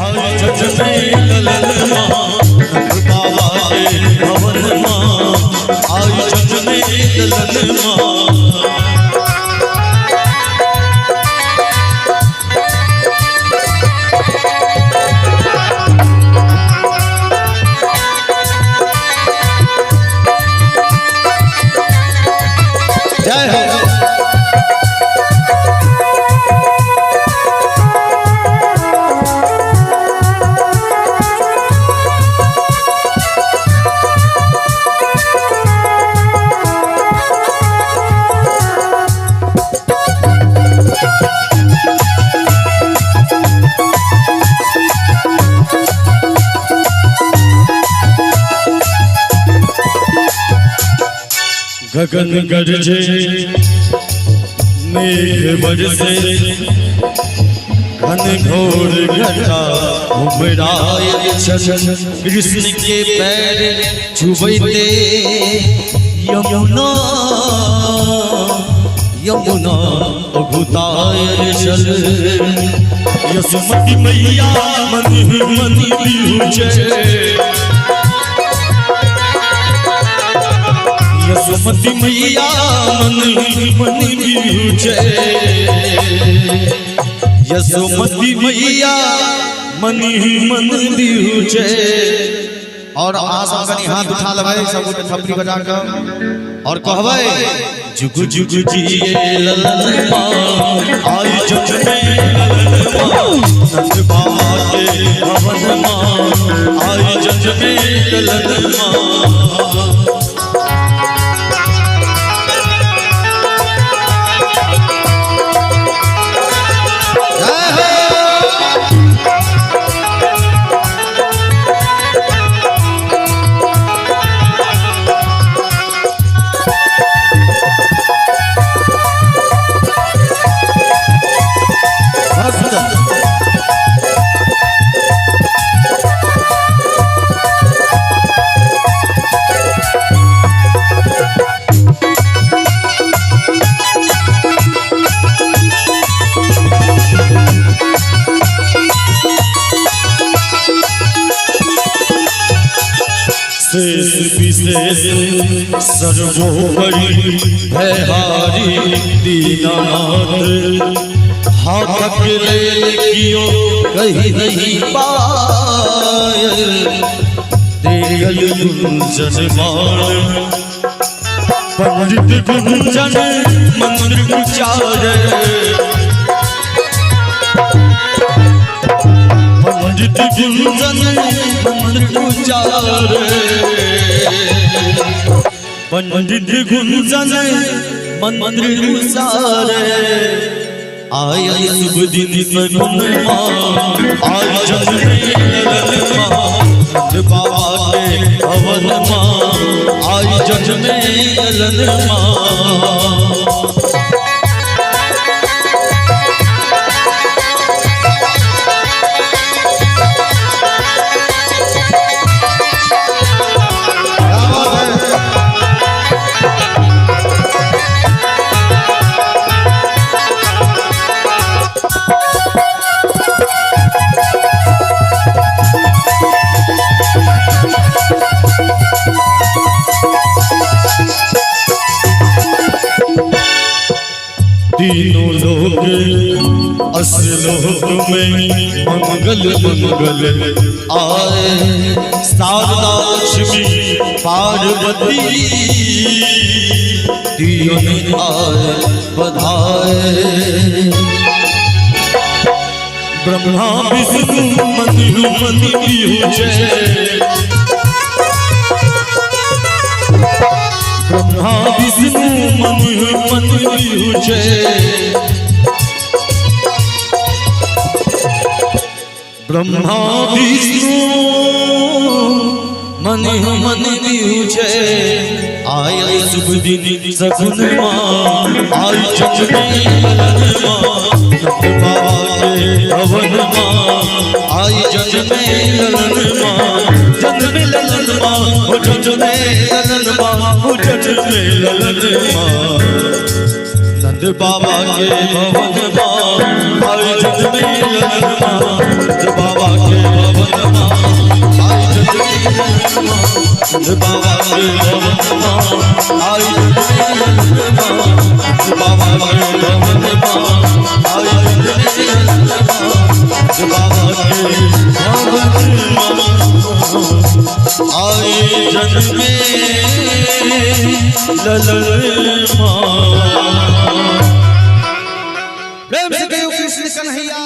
आई जज में ललन माँ नंद बाबा के भवन माँ आई जज में ललन माँ। गगन गरजे मेघ बरसे घन घोर घटा उमराए कृष्ण के पैर छुबैते यमुना यमुना अघुताए चल यशोमती मैया मन मन बिहुजे यशोमती मैया मन मन बिहुजे यशोमती मैया मन मन बिहुजे। और आशा कनी हाथ उठा लगे सब थपड़ी बजा कर और कहबे जुग जुग जिए ललन माँ आई जज में ललन माँ नंद बाबा के भवन माँ आई जज में ललन माँ। विशेष सर्वोपरि भयहारी दीनानाथ हाथ ले कियो कहीं नहीं पाए तेरे गुंजन मान पंडित गुंजन मंत्र उचारे पंडित गुंजन मंत्र उचारे पंडित गुंजन मंत्र उचारे आया शुभ दिन सगुन माँ आई जज में ललन माँ नंद बाबा के भवन माँ आई जज में ललन माँ। तीनों लोग असलोक में मंगल मंगल आए शारदा लक्ष्मी पार्वती तीनों आए बधाए ब्रह्मा विष्णु मनु मनु बिहुजे ब्रह्मा विष्णु मनु मनु बिहुजे ब्रह्मा विष्णु मनु मनु बिहुजे आया शुभ दिन सगुन माँ आई जज में ललन माँ नंद बाबा के भवन माँ आई जज में ललन माँ जज में ललन माँ हो जज में ललन माँ हो जज में ललन माँ नंद बाबा के भवन माँ आई जज में ललन माँ नंद बाबा के बाबा के भवन माँ आई बाबा के भवन माँ आई बाबा के भवन माँ आए जन में ललन माँ। प्रेम से कहो कृष्ण कन्हैया।